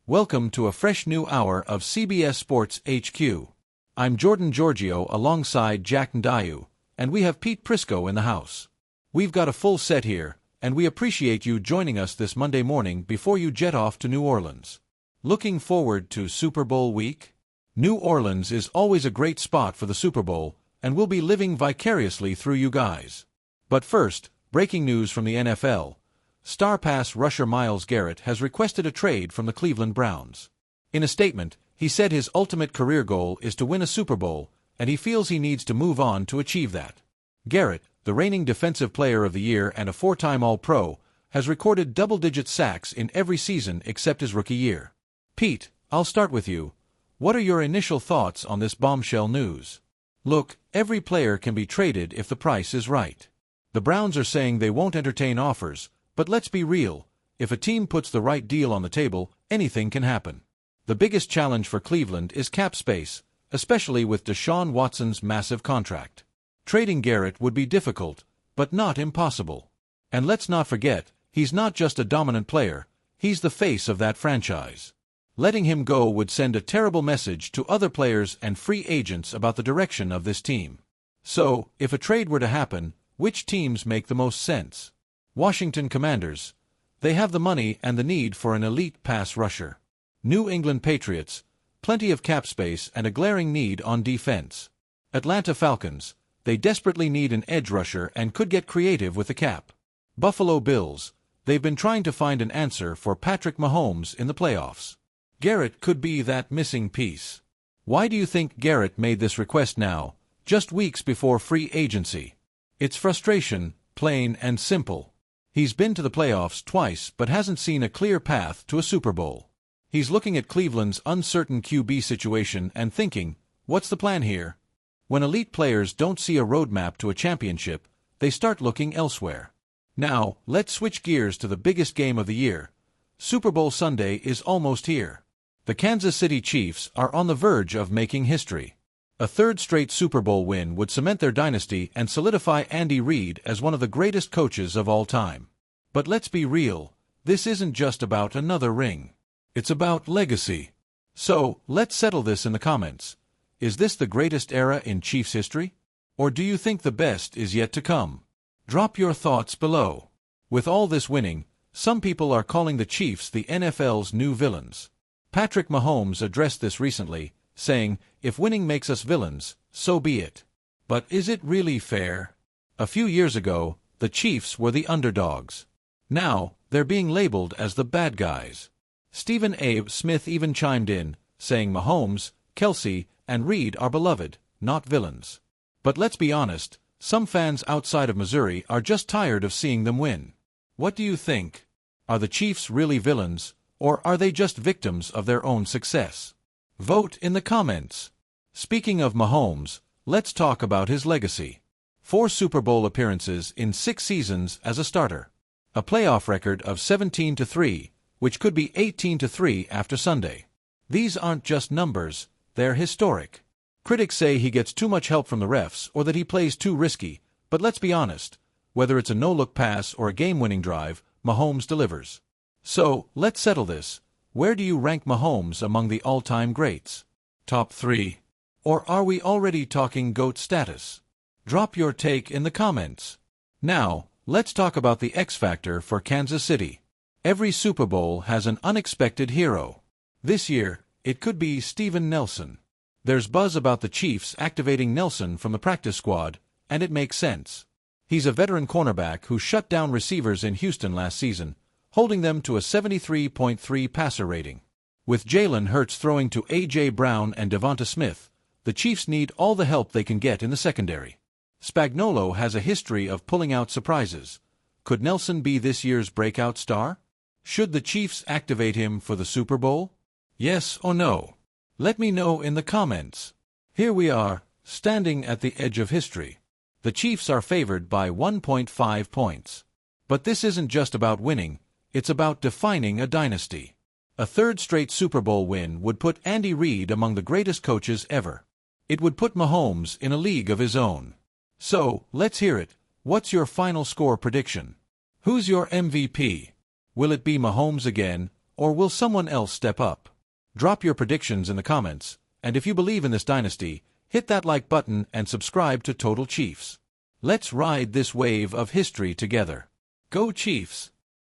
Welcome to a fresh new hour of CBS Sports HQ. I'm Jordan Giorgio alongside Jack Ndayu, and we have Pete Prisco in the house. We've got a full set here, and we appreciate you joining us this Monday morning before you jet off to New Orleans. Looking forward to Super Bowl week? New Orleans is always a great spot for the Super Bowl, and we'll be living vicariously through you guys. But first, breaking news from the NFL. Star pass rusher Myles Garrett has requested a trade from the Cleveland Browns. In a statement, he said his ultimate career goal is to win a Super Bowl, and he feels he needs to move on to achieve that. Garrett, the reigning Defensive Player of the Year and a four-time All-Pro, has recorded double-digit sacks in every season except his rookie year. Pete, I'll start with you. What are your initial thoughts on this bombshell news? Look, every player can be traded if the price is right. The Browns are saying they won't entertain offers, but let's be real, if a team puts the right deal on the table, anything can happen. The biggest challenge for Cleveland is cap space, especially with Deshaun Watson's massive contract. Trading Garrett would be difficult, but not impossible. And let's not forget, he's not just a dominant player, he's the face of that franchise. Letting him go would send a terrible message to other players and free agents about the direction of this team. So, if a trade were to happen, which teams make the most sense? Washington Commanders. They have the money and the need for an elite pass rusher. New England Patriots. Plenty of cap space and a glaring need on defense. Atlanta Falcons. They desperately need an edge rusher and could get creative with the cap. Buffalo Bills. They've been trying to find an answer for Patrick Mahomes in the playoffs. Garrett could be that missing piece. Why do you think Garrett made this request now, just weeks before free agency? It's frustration, plain and simple. He's been to the playoffs twice but hasn't seen a clear path to a Super Bowl. He's looking at Cleveland's uncertain QB situation and thinking, what's the plan here? When elite players don't see a roadmap to a championship, they start looking elsewhere. Now, let's switch gears to the biggest game of the year. Super Bowl Sunday is almost here. The Kansas City Chiefs are on the verge of making history. A third straight Super Bowl win would cement their dynasty and solidify Andy Reid as one of the greatest coaches of all time. But let's be real, this isn't just about another ring. It's about legacy. So, let's settle this in the comments. Is this the greatest era in Chiefs history? Or do you think the best is yet to come? Drop your thoughts below. With all this winning, some people are calling the Chiefs the NFL's new villains. Patrick Mahomes addressed this recently, saying, if winning makes us villains, so be it. But is it really fair? A few years ago, the Chiefs were the underdogs. Now, they're being labeled as the bad guys. Stephen A. Smith even chimed in, saying Mahomes, Kelsey, and Reid are beloved, not villains. But let's be honest, some fans outside of Missouri are just tired of seeing them win. What do you think? Are the Chiefs really villains, or are they just victims of their own success? Vote in the comments. Speaking of Mahomes, let's talk about his legacy. 4 Super Bowl appearances in 6 seasons as a starter. A playoff record of 17-3, which could be 18-3 after Sunday. These aren't just numbers, they're historic. Critics say he gets too much help from the refs or that he plays too risky, but let's be honest, whether it's a no-look pass or a game-winning drive, Mahomes delivers. So, let's settle this. Where do you rank Mahomes among the all-time greats? Top 3? Or are we already talking GOAT status? Drop your take in the comments. Now, let's talk about the X Factor for Kansas City. Every Super Bowl has an unexpected hero. This year, it could be Steven Nelson. There's buzz about the Chiefs activating Nelson from the practice squad, and it makes sense. He's a veteran cornerback who shut down receivers in Houston last season, holding them to a 73.3 passer rating. With Jalen Hurts throwing to A.J. Brown and Devonta Smith, the Chiefs need all the help they can get in the secondary. Spagnuolo has a history of pulling out surprises. Could Nelson be this year's breakout star? Should the Chiefs activate him for the Super Bowl? Yes or no? Let me know in the comments. Here we are, standing at the edge of history. The Chiefs are favored by 1.5 points. But this isn't just about winning, it's about defining a dynasty. A third straight Super Bowl win would put Andy Reid among the greatest coaches ever. It would put Mahomes in a league of his own. So, let's hear it. What's your final score prediction? Who's your MVP? Will it be Mahomes again, or will someone else step up? Drop your predictions in the comments, and if you believe in this dynasty, hit that like button and subscribe to Total Chiefs. Let's ride this wave of history together. Go Chiefs!